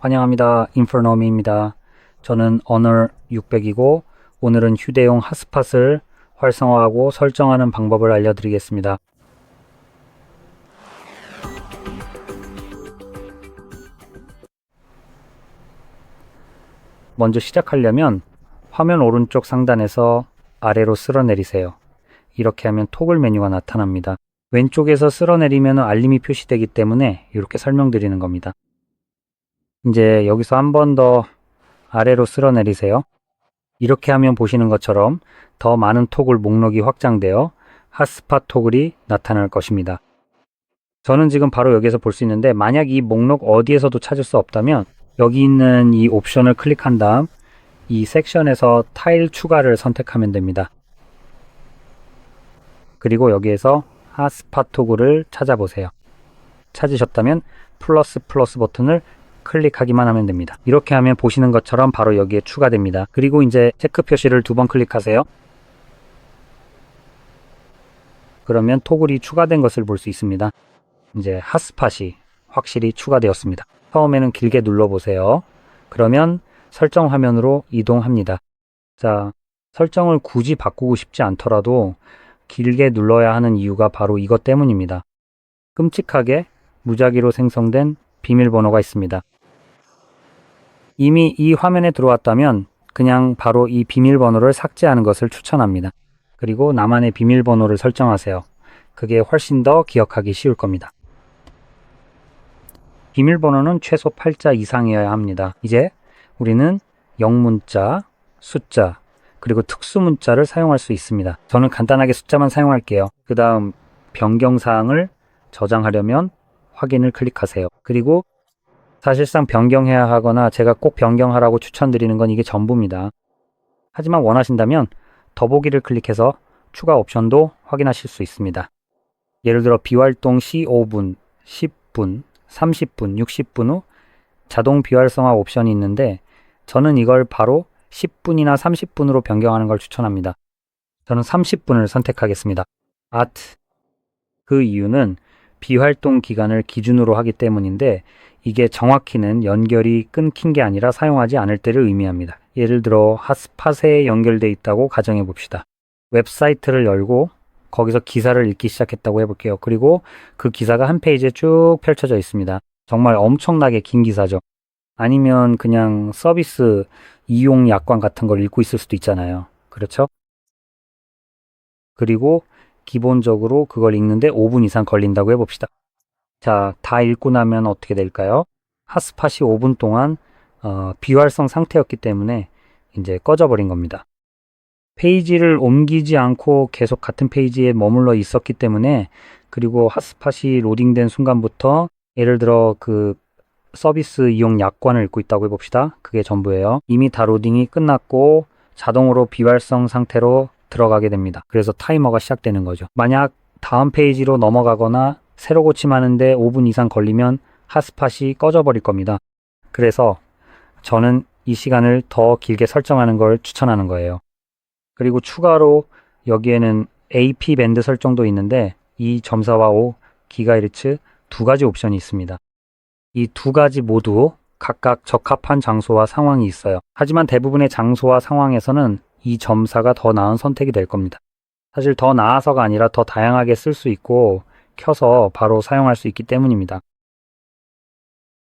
환영합니다. 인포노미입니다. 저는 어널 600이고 오늘은 휴대용 핫스팟을 활성화하고 설정하는 방법을 알려드리겠습니다. 먼저 시작하려면 화면 오른쪽 상단에서 아래로 쓸어내리세요. 이렇게 하면 토글 메뉴가 나타납니다. 왼쪽에서 쓸어내리면 알림이 표시되기 때문에 이렇게 설명드리는 겁니다. 이제 여기서 한 번 더 아래로 쓸어내리세요. 이렇게 하면 보시는 것처럼 더 많은 토글 목록이 확장되어 핫스팟 토글이 나타날 것입니다. 저는 지금 바로 여기에서 볼 수 있는데 만약 이 목록 어디에서도 찾을 수 없다면 여기 있는 이 옵션을 클릭한 다음 이 섹션에서 타일 추가를 선택하면 됩니다. 그리고 여기에서 핫스팟 토글을 찾아보세요. 찾으셨다면 플러스 버튼을 클릭하기만 하면 됩니다. 이렇게 하면 보시는 것처럼 바로 여기에 추가됩니다. 그리고 이제 체크 표시를 2번 클릭하세요. 그러면 토글이 추가된 것을 볼 수 있습니다. 이제 핫스팟이 확실히 추가되었습니다. 처음에는 길게 눌러보세요. 그러면 설정 화면으로 이동합니다. 자, 설정을 굳이 바꾸고 싶지 않더라도 길게 눌러야 하는 이유가 바로 이것 때문입니다. 끔찍하게 무작위로 생성된 비밀번호가 있습니다. 이미 이 화면에 들어왔다면 그냥 바로 이 비밀번호를 삭제하는 것을 추천합니다. 그리고 나만의 비밀번호를 설정하세요. 그게 훨씬 더 기억하기 쉬울 겁니다. 비밀번호는 최소 8자 이상이어야 합니다. 이제 우리는 영문자, 숫자, 그리고 특수문자를 사용할 수 있습니다. 저는 간단하게 숫자만 사용할게요. 그 다음 변경사항을 저장하려면 확인을 클릭하세요. 그리고 사실상 변경해야 하거나 제가 꼭 변경하라고 추천드리는 건 이게 전부입니다. 하지만 원하신다면 더보기를 클릭해서 추가 옵션도 확인하실 수 있습니다. 예를 들어 비활동 시 5분, 10분, 30분, 60분 후 자동 비활성화 옵션이 있는데 저는 이걸 바로 10분이나 30분으로 변경하는 걸 추천합니다. 저는 30분을 선택하겠습니다. 그 이유는 비활동 기간을 기준으로 하기 때문인데 이게 정확히는 연결이 끊긴 게 아니라 사용하지 않을 때를 의미합니다. 예를 들어 핫스팟에 연결되어 있다고 가정해 봅시다. 웹사이트를 열고 거기서 기사를 읽기 시작했다고 해볼게요. 그리고 그 기사가 한 페이지에 쭉 펼쳐져 있습니다. 정말 엄청나게 긴 기사죠. 아니면 그냥 서비스 이용 약관 같은 걸 읽고 있을 수도 있잖아요. 그렇죠? 그리고 기본적으로 그걸 읽는데 5분 이상 걸린다고 해봅시다. 자, 다 읽고 나면 어떻게 될까요? 핫스팟이 5분 동안 비활성 상태였기 때문에 이제 꺼져버린 겁니다. 페이지를 옮기지 않고 계속 같은 페이지에 머물러 있었기 때문에 그리고 핫스팟이 로딩된 순간부터 예를 들어 그 서비스 이용 약관을 읽고 있다고 해봅시다. 그게 전부예요. 이미 다 로딩이 끝났고 자동으로 비활성 상태로 들어가게 됩니다. 그래서 타이머가 시작되는 거죠. 만약 다음 페이지로 넘어가거나 새로 고침하는데 5분 이상 걸리면 핫스팟이 꺼져버릴 겁니다. 그래서 저는 이 시간을 더 길게 설정하는 걸 추천하는 거예요. 그리고 추가로 여기에는 AP 밴드 설정도 있는데 2.4와 5GHz 두 가지 옵션이 있습니다. 이 두 가지 모두 각각 적합한 장소와 상황이 있어요. 하지만 대부분의 장소와 상황에서는 2.4가 더 나은 선택이 될 겁니다. 사실 더 나아서가 아니라 더 다양하게 쓸 수 있고 켜서 바로 사용할 수 있기 때문입니다.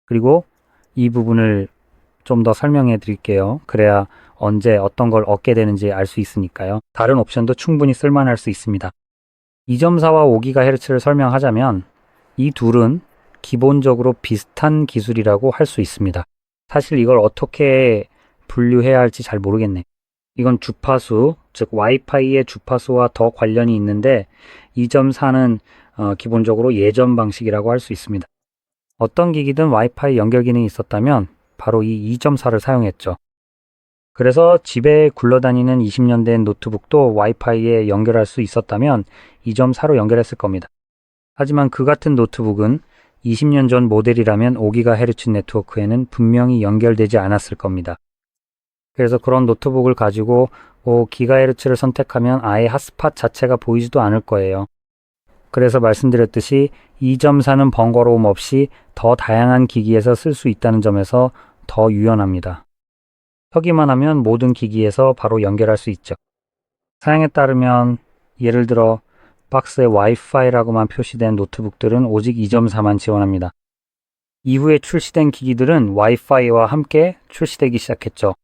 그리고 이 부분을 좀 더 설명해 드릴게요. 그래야 언제 어떤 걸 얻게 되는지 알 수 있으니까요. 다른 옵션도 충분히 쓸만할 수 있습니다. 2.4와 5GHz를 설명하자면 이 둘은 기본적으로 비슷한 기술이라고 할 수 있습니다. 사실 이걸 어떻게 분류해야 할지 잘 모르겠네. 이건 주파수, 즉 와이파이의 주파수와 더 관련이 있는데 2.4는 기본적으로 예전 방식이라고 할 수 있습니다. 어떤 기기든 와이파이 연결 기능이 있었다면 바로 이 2.4를 사용했죠. 그래서 집에 굴러다니는 20년 된 노트북도 와이파이에 연결할 수 있었다면 2.4로 연결했을 겁니다. 하지만 그 같은 노트북은 20년 전 모델이라면 5GHz 네트워크에는 분명히 연결되지 않았을 겁니다. 그래서 그런 노트북을 가지고 5GHz를 선택하면 아예 핫스팟 자체가 보이지도 않을 거예요. 그래서 말씀드렸듯이 2.4는 번거로움 없이 더 다양한 기기에서 쓸 수 있다는 점에서 더 유연합니다. 켜기만 하면 모든 기기에서 바로 연결할 수 있죠. 사양에 따르면 예를 들어 박스에 와이파이라고만 표시된 노트북들은 오직 2.4만 지원합니다. 이후에 출시된 기기들은 와이파이와 함께 출시되기 시작했죠.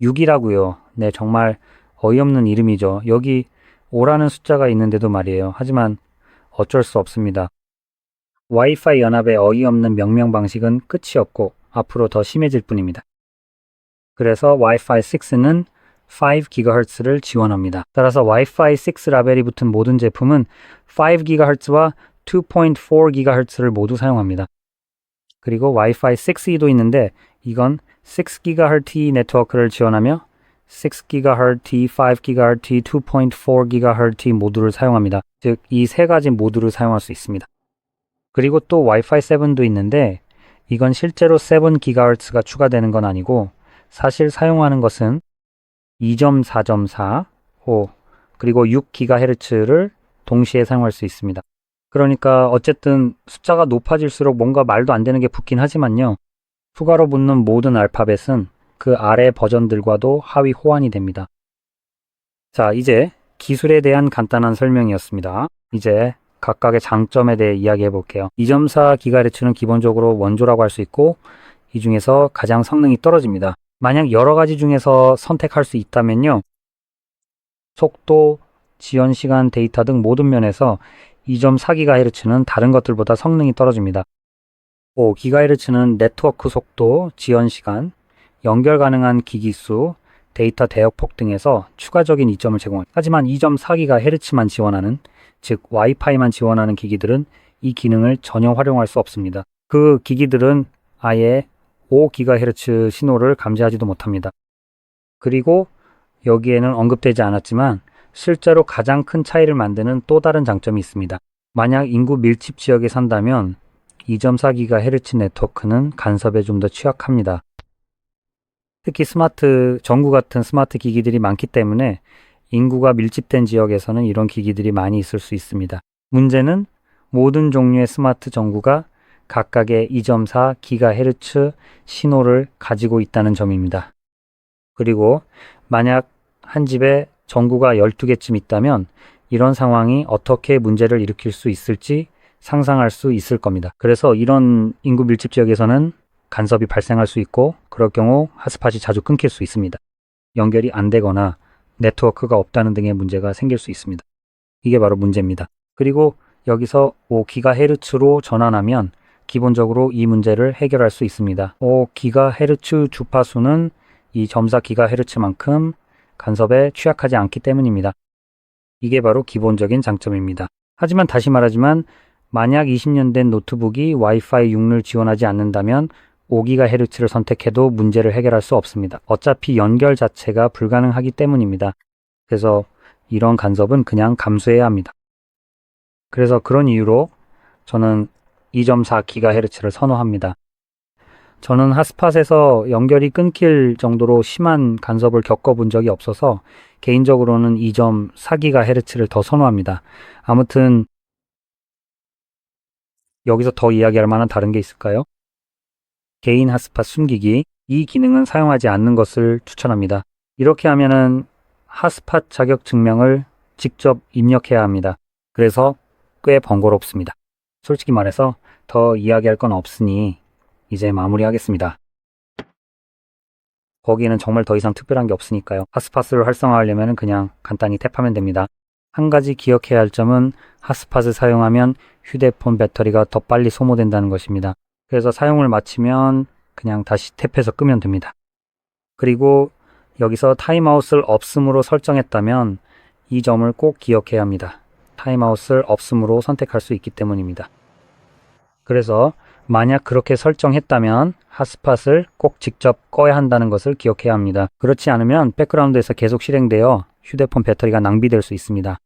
6이라고요. 네, 정말 어이없는 이름이죠. 여기 5라는 숫자가 있는데도 말이에요. 하지만 어쩔 수 없습니다. 와이파이 연합의 어이없는 명명 방식은 끝이 없고 앞으로 더 심해질 뿐입니다. 그래서 와이파이 6는 5GHz를 지원합니다. 따라서 와이파이 6 라벨이 붙은 모든 제품은 5GHz와 2.4GHz를 모두 사용합니다. 그리고 와이파이 6E도 있는데 이건 6GHz 네트워크를 지원하며 6GHz, 5GHz, 2.4GHz 모두를 사용합니다. 즉, 이 세 가지 모두를 사용할 수 있습니다. 그리고 또 와이파이 7도 있는데 이건 실제로 7GHz가 추가되는 건 아니고 사실 사용하는 것은 2.4.4, 그리고 6GHz를 동시에 사용할 수 있습니다. 그러니까 어쨌든 숫자가 높아질수록 뭔가 말도 안 되는 게 붙긴 하지만요. 추가로 붙는 모든 알파벳은 그 아래 버전들과도 하위 호환이 됩니다. 자, 이제 기술에 대한 간단한 설명이었습니다. 이제 각각의 장점에 대해 이야기해 볼게요. 2.4GHz는 기본적으로 원조라고 할 수 있고 이 중에서 가장 성능이 떨어집니다. 만약 여러 가지 중에서 선택할 수 있다면요. 속도, 지연 시간, 데이터 등 모든 면에서 2.4GHz는 다른 것들보다 성능이 떨어집니다. 5GHz는 네트워크 속도, 지연 시간, 연결 가능한 기기 수, 데이터 대역폭 등에서 추가적인 이점을 제공합니다. 하지만 2.4GHz만 지원하는, 즉 와이파이만 지원하는 기기들은 이 기능을 전혀 활용할 수 없습니다. 그 기기들은 아예 5GHz 신호를 감지하지도 못합니다. 그리고 여기에는 언급되지 않았지만 실제로 가장 큰 차이를 만드는 또 다른 장점이 있습니다. 만약 인구 밀집 지역에 산다면 2.4GHz 네트워크는 간섭에 좀 더 취약합니다. 특히 전구 같은 스마트 기기들이 많기 때문에 인구가 밀집된 지역에서는 이런 기기들이 많이 있을 수 있습니다. 문제는 모든 종류의 스마트 전구가 각각의 2.4GHz 신호를 가지고 있다는 점입니다. 그리고 만약 한 집에 전구가 12개쯤 있다면 이런 상황이 어떻게 문제를 일으킬 수 있을지 상상할 수 있을 겁니다. 그래서 이런 인구 밀집 지역에서는 간섭이 발생할 수 있고 그럴 경우 핫스팟이 자주 끊길 수 있습니다. 연결이 안 되거나 네트워크가 없다는 등의 문제가 생길 수 있습니다. 이게 바로 문제입니다. 그리고 여기서 5GHz로 전환하면 기본적으로 이 문제를 해결할 수 있습니다. 5GHz 주파수는 2.4GHz만큼 간섭에 취약하지 않기 때문입니다. 이게 바로 기본적인 장점입니다. 하지만 다시 말하지만 만약 20년 된 노트북이 와이파이 6를 지원하지 않는다면 5GHz를 선택해도 문제를 해결할 수 없습니다. 어차피 연결 자체가 불가능하기 때문입니다. 그래서 이런 간섭은 그냥 감수해야 합니다. 그래서 그런 이유로 저는 2.4GHz를 선호합니다. 저는 핫스팟에서 연결이 끊길 정도로 심한 간섭을 겪어본 적이 없어서 개인적으로는 2.4GHz를 더 선호합니다. 아무튼 여기서 더 이야기할 만한 다른 게 있을까요? 개인 핫스팟 숨기기. 이 기능은 사용하지 않는 것을 추천합니다. 이렇게 하면은 핫스팟 자격 증명을 직접 입력해야 합니다. 그래서 꽤 번거롭습니다. 솔직히 말해서 더 이야기할 건 없으니 이제 마무리하겠습니다. 거기에는 정말 더 이상 특별한 게 없으니까요. 핫스팟을 활성화하려면 그냥 간단히 탭하면 됩니다. 한 가지 기억해야 할 점은 핫스팟을 사용하면 휴대폰 배터리가 더 빨리 소모된다는 것입니다. 그래서 사용을 마치면 그냥 다시 탭해서 끄면 됩니다. 그리고 여기서 타임아웃을 없음으로 설정했다면 이 점을 꼭 기억해야 합니다. 타임아웃을 없음으로 선택할 수 있기 때문입니다. 그래서 만약 그렇게 설정했다면 핫스팟을 꼭 직접 꺼야 한다는 것을 기억해야 합니다. 그렇지 않으면 백그라운드에서 계속 실행되어 휴대폰 배터리가 낭비될 수 있습니다.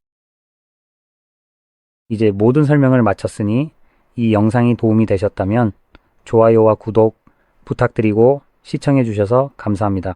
이제 모든 설명을 마쳤으니 이 영상이 도움이 되셨다면 좋아요와 구독 부탁드리고 시청해 주셔서 감사합니다.